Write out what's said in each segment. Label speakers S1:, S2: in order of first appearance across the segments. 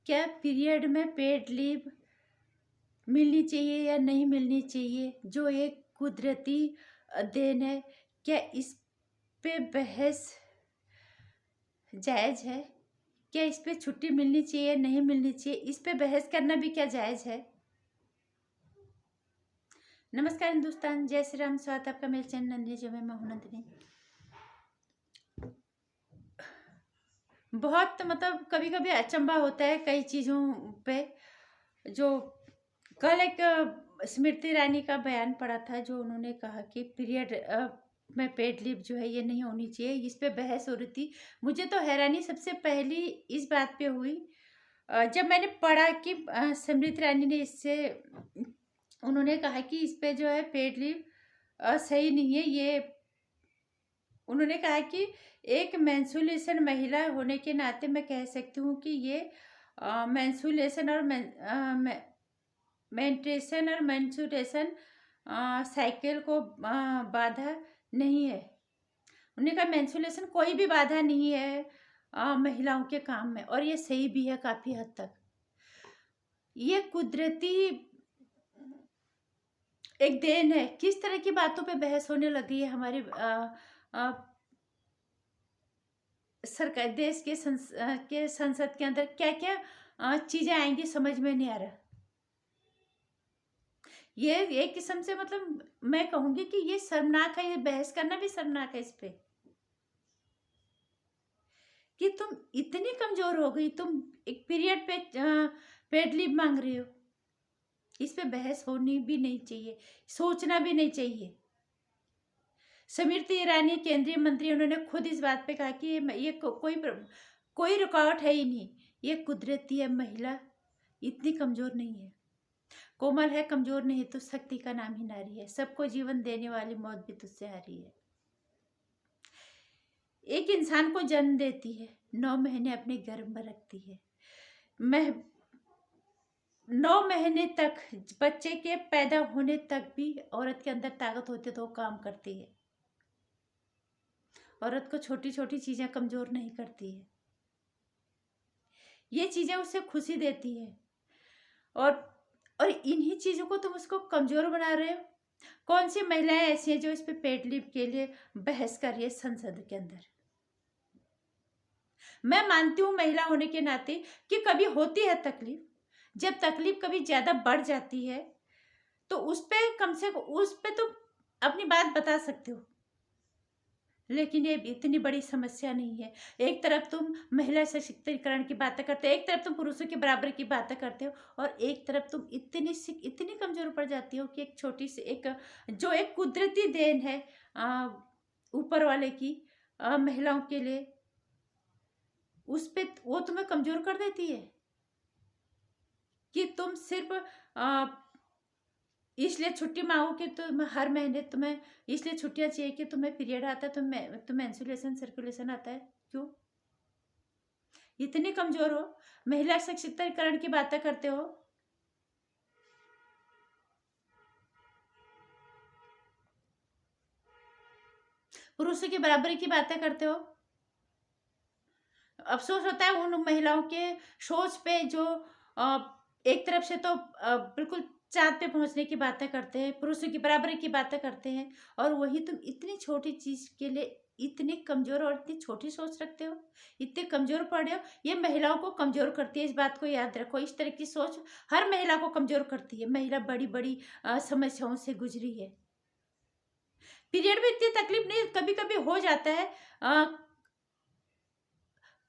S1: क्या पीरियड में paid leave मिलनी चाहिए या नहीं मिलनी चाहिए, जो एक कुदरती देन है, क्या इस पे बहस जायज़ है? क्या इस पे छुट्टी मिलनी चाहिए या नहीं मिलनी चाहिए, इस पे बहस करना भी क्या जायज़ है? नमस्कार हिंदुस्तान, जय श्री राम। स्वागत आपका मेरे चैनल नंदिनी जो मैं हूं नंदिनी। बहुत मतलब कभी कभी अचंभा होता है कई चीज़ों पे। जो कल एक स्मृति ईरानी का बयान पड़ा था, जो उन्होंने कहा कि पीरियड में पेड लीव जो है ये नहीं होनी चाहिए, इस पे बहस हो रही थी। मुझे तो हैरानी सबसे पहली इस बात पे हुई जब मैंने पढ़ा कि स्मृति ईरानी ने इससे उन्होंने कहा कि इस पे जो है पेड लीव सही नहीं है। ये उन्होंने कहा कि एक मेंस्ट्रुएशन महिला होने के नाते मैं कह सकती हूँ कि ये मेंस्ट्रुएशन और मेंस्ट्रुएशन साइकिल को बाधा नहीं है। उन्होंने कहा मेंस्ट्रुएशन कोई भी बाधा नहीं है महिलाओं के काम में, और ये सही भी है काफ़ी हद तक। ये कुदरती एक देन है। किस तरह की बातों पे बहस होने लगी है हमारे सरकार देश के संसद के अंदर। क्या क्या चीज़ें आएंगी समझ में नहीं आ रहा। ये एक किस्म से मतलब मैं कहूँगी कि ये शर्मनाक है, ये बहस करना भी शर्मनाक है इस पे कि तुम इतनी कमज़ोर हो गई, तुम एक पीरियड पे पेड लीव मांग रही हो। इस पे बहस होनी भी नहीं चाहिए, सोचना भी नहीं चाहिए। स्मृति ईरानी केंद्रीय मंत्री, उन्होंने खुद इस बात पे कहा कि ये कोई रुकावट है ही नहीं, ये कुदरती है। महिला इतनी कमज़ोर नहीं है, कोमल है, कमज़ोर नहीं तो शक्ति का नाम ही नारी है। सबको जीवन देने वाली मौत भी तुझसे हारी है। एक इंसान को जन्म देती है, 9 महीने अपने गर्भ में रखती है, 9 महीने तक, बच्चे के पैदा होने तक भी औरत के अंदर ताकत होती है तो वो काम करती है। औरत को छोटी छोटी चीज़ें कमज़ोर नहीं करती है, ये चीज़ें उसे खुशी देती है। और इन्हीं चीज़ों को तुम उसको कमज़ोर बना रहे हो। कौन सी महिलाएं ऐसी हैं जो इस पे पेड लीव के लिए बहस कर रही है संसद के अंदर? मैं मानती हूँ महिला होने के नाते कि कभी होती है तकलीफ। जब तकलीफ कभी ज़्यादा बढ़ जाती है तो उस पे कम से कम उस पे तुम अपनी बात बता सकते हो, लेकिन ये इतनी बड़ी समस्या नहीं है। एक तरफ तुम महिला सशक्तिकरण की बातें करते हो, एक तरफ तुम पुरुषों के बराबर की बातें करते हो, और एक तरफ तुम इतनी कमजोर पड़ जाती हो कि एक छोटी सी जो एक कुदरती देन है ऊपर वाले की महिलाओं के लिए, उस पे वो तुम्हें कमजोर कर देती है कि तुम सिर्फ इसलिए छुट्टी मांगो कि तुम हर महीने तुम्हें इसलिए छुट्टियां चाहिए कि तुम्हें पीरियड आता है, तुम्हें मेंस्ट्रुएशन सर्कुलेशन आता है। क्यों इतनी कमजोर हो? महिला सशक्तिकरण की बातें करते हो, पुरुषों की बराबरी की बातें करते हो। अफसोस होता है उन महिलाओं के सोच पे जो एक तरफ से तो बिल्कुल चाँद पे पहुंचने की बातें करते हैं, पुरुषों की बराबरी की बातें करते हैं, और वही तुम इतनी छोटी चीज के लिए इतनी कमजोर और इतनी छोटी सोच रखते हो, इतने कमजोर पड़ रहे हो। ये महिलाओं को कमजोर करती है, इस बात को याद रखो। इस तरह की सोच हर महिला को कमजोर करती है। महिला बड़ी बड़ी समस्याओं से गुजरी है। पीरियड में इतनी तकलीफ नहीं, कभी कभी हो जाता है,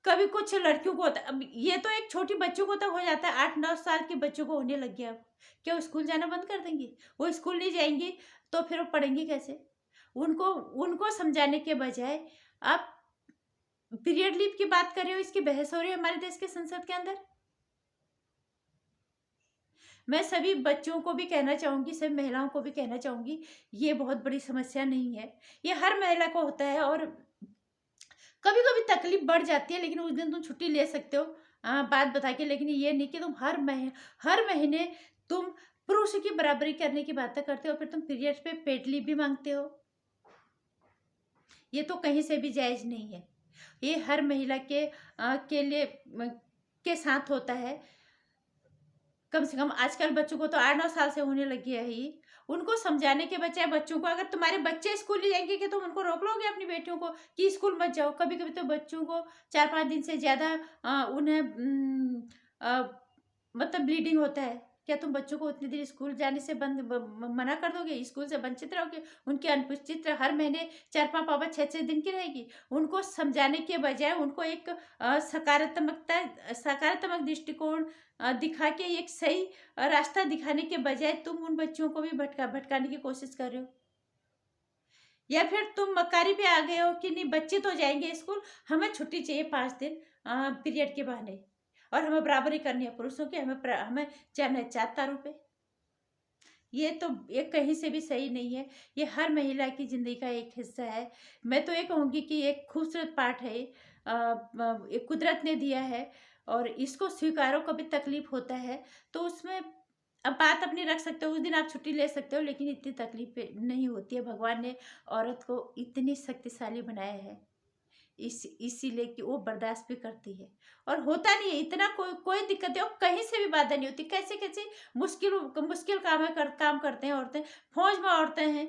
S1: कभी कुछ लड़कियों को होता है। अब ये तो एक छोटी बच्चों को तो हो जाता है, 8-9 साल के बच्चों को होने लग गया। अब क्या वो स्कूल जाना बंद कर देंगी? वो स्कूल नहीं जाएंगी तो फिर वो पढ़ेंगी कैसे? उनको उनको समझाने के बजाय आप पीरियड लीव की बात कर रहे हो, इसकी बहस हो रही है हमारे देश के संसद के अंदर। मैं सभी बच्चों को भी कहना चाहूंगी, सभी महिलाओं को भी कहना चाहूंगी, ये बहुत बड़ी समस्या नहीं है, ये हर महिला को होता है। और कभी कभी तकलीफ बढ़ जाती है, लेकिन उस दिन तुम छुट्टी ले सकते हो बात बता के, लेकिन ये नहीं कि तुम हर महीने तुम पुरुष की बराबरी करने की बातें करते हो, फिर तुम पीरियड्स पे पेड लीव भी मांगते हो। ये तो कहीं से भी जायज नहीं है। ये हर महिला के लिए के साथ होता है। कम से कम आजकल बच्चों को तो 8-9 साल से होने लगी है ये। उनको समझाने के बजाय बच्चों को, अगर तुम्हारे बच्चे स्कूल नहीं जाएँगे कि तुम उनको रोक लोगे अपनी बेटियों को कि स्कूल मत जाओ। कभी-कभी तो बच्चों को 4-5 दिन से ज़्यादा उन्हें मतलब ब्लीडिंग होता है। क्या तुम बच्चों को उतने दिन स्कूल जाने से बंद ब म मना कर दोगे? स्कूल से वंचित रहोगे? उनकी अनुपस्थित हर महीने 4-5 पापा 6-6 दिन की रहेगी। उनको समझाने के बजाय उनको एक सकारात्मक दृष्टिकोण दिखा के एक सही रास्ता दिखाने के बजाय तुम उन बच्चों को भी भटकाने की कोशिश कर रहे हो। या फिर तुम मक्कारी पे आ गए हो कि नहीं, बच्चे तो जाएँगे स्कूल, हमें छुट्टी चाहिए 5 दिन पीरियड के बहाने, और हमें बराबरी करनी है पुरुषों की, हमें जाना है 4 तारों पे। ये तो ये कहीं से भी सही नहीं है। ये हर महिला की ज़िंदगी का एक हिस्सा है। मैं तो ये कहूँगी कि एक खूबसूरत पाठ है ये। ये कुदरत ने दिया है और इसको स्वीकारो। कभी तकलीफ़ होता है तो उसमें अब बात अपनी रख सकते हो, उस दिन आप छुट्टी ले सकते हो, लेकिन इतनी तकलीफ़ें नहीं होती है। भगवान ने औरत को इतनी शक्तिशाली बनाया है इसीलिए कि वो बर्दाश्त भी करती है, और होता नहीं है इतना, कोई दिक्कत है, और कहीं से भी बाधा नहीं होती। कैसे-कैसे मुश्किल मुश्किल काम करते हैं औरतें। फौज में औरतें हैं,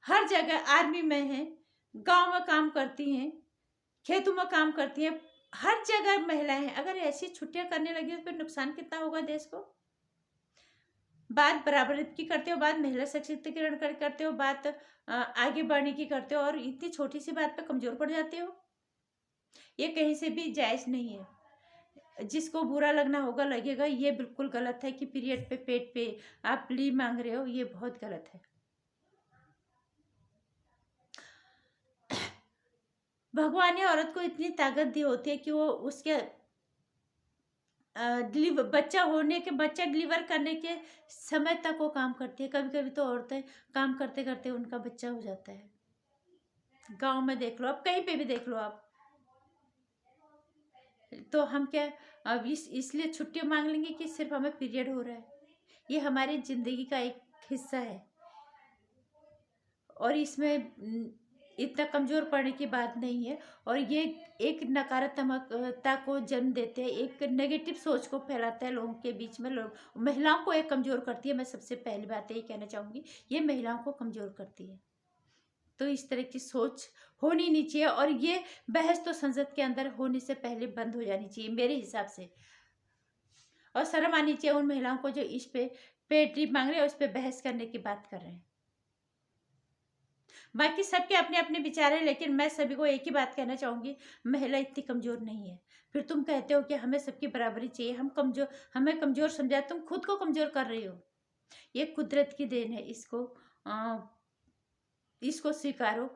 S1: हर जगह आर्मी में हैं, गाँव में काम करती हैं, खेतों में काम करती हैं, हर जगह महिलाएँ हैं। अगर ऐसी छुट्टियाँ करने लगी तो फिर नुकसान कितना होगा देश को? बात बराबरी की करते हो, बात महिला सशक्तिकरण करते हो, बात आगे बढ़ने की करते हो, और इतनी छोटी-सी बात पे कमज़ोर पड़ जाते हो। ये कहीं से भी जायज़ नहीं है। जिसको बुरा लगना होगा लगेगा। ये बिल्कुल गलत है कि पीरियड पे, पेट पे आप लीव माँग रहे हो, ये बहुत गलत है। भगवान ने औरत को इतनी ताकत दी होती है कि वो उसके बच्चा डिलीवर करने के समय तक वो काम करती है। कभी-कभी तो औरतें काम करते-करते उनका बच्चा हो जाता है। गाँव में देख लो, आप कहीं पे भी देख लो आप। तो हम क्या अब इसलिए छुट्टियाँ माँग लेंगे कि सिर्फ़ हमें पीरियड हो रहा है। ये हमारी ज़िंदगी का एक हिस्सा है, और इसमें इतना कमज़ोर पड़ने की बात नहीं है, और ये एक नकारात्मकता को जन्म देते हैं, एक नेगेटिव सोच को फैलाता है लोगों के बीच में। महिलाओं को एक कमज़ोर करती है। मैं सबसे पहली बात यही कहना चाहूँगी, ये महिलाओं को कमज़ोर करती है। तो इस तरह की सोच होनी नहीं चाहिए, और ये बहस तो संसद के अंदर होने से पहले बंद हो जानी चाहिए मेरे हिसाब से। और शर्म आनी चाहिए उन महिलाओं को जो इस पे पेड लीव मांग रहे हैं और उस पे बहस करने की बात कर रहे हैं। बाकी सबके अपने-अपने विचार हैं, लेकिन मैं सभी को एक ही बात कहना चाहूँगी, महिला इतनी कमज़ोर नहीं है। फिर तुम कहते हो कि हमें सबकी बराबरी चाहिए, हमें कमज़ोर समझा, तुम खुद को कमज़ोर कर रही हो। ये कुदरत की देन है, इसको स्वीकारो,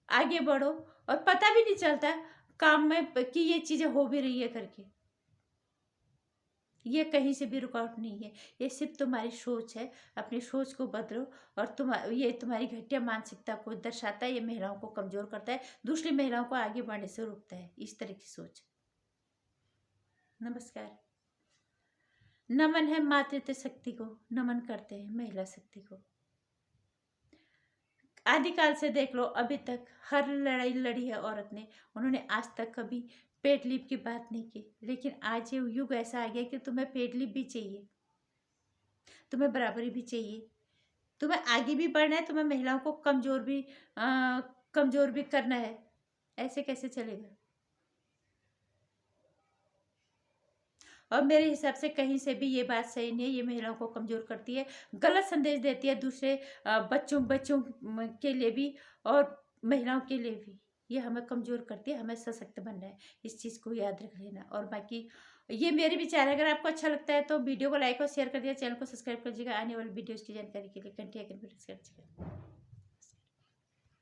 S1: आगे बढ़ो, और पता भी नहीं चलता काम में कि ये चीज़ें हो भी रही है करके। ये कहीं से भी रुकावट नहीं है, ये सिर्फ़ तुम्हारी सोच है। अपनी सोच को बदलो, और ये तुम्हारी घटिया मानसिकता को दर्शाता है, ये महिलाओं को कमज़ोर करता है, दूसरी महिलाओं को आगे बढ़ने से रोकता है, इस तरह की सोच। नमस्कार। नमन है मातृत्व शक्ति को, नमन करते हैं महिला शक्ति को। आदिकाल से देख लो अभी तक हर लड़ाई लड़ी है औरत ने, उन्होंने आज तक कभी पेड लीव की बात नहीं की। लेकिन आज ये युग ऐसा आ गया कि तुम्हें पेड लीव भी चाहिए, तुम्हें बराबरी भी चाहिए, तुम्हें आगे भी बढ़ना है, तुम्हें महिलाओं को कमज़ोर भी करना है। ऐसे कैसे चलेगा? और मेरे हिसाब से कहीं से भी ये बात सही नहीं है, ये महिलाओं को कमज़ोर करती है, गलत संदेश देती है दूसरे बच्चों के लिए भी, और महिलाओं के लिए भी। ये हमें कमज़ोर करती है, हमें सशक्त बनना है, इस चीज़ को याद रख लेना। और बाकी ये मेरे विचार है, अगर आपको अच्छा लगता है तो वीडियो को लाइक और शेयर कर दिया, चैनल को सब्सक्राइब कर दीजिएगा। आने वाली वीडियोज़ की जानकारी के लिए घंटी आइकन पर प्रेस कर दीजिएगा।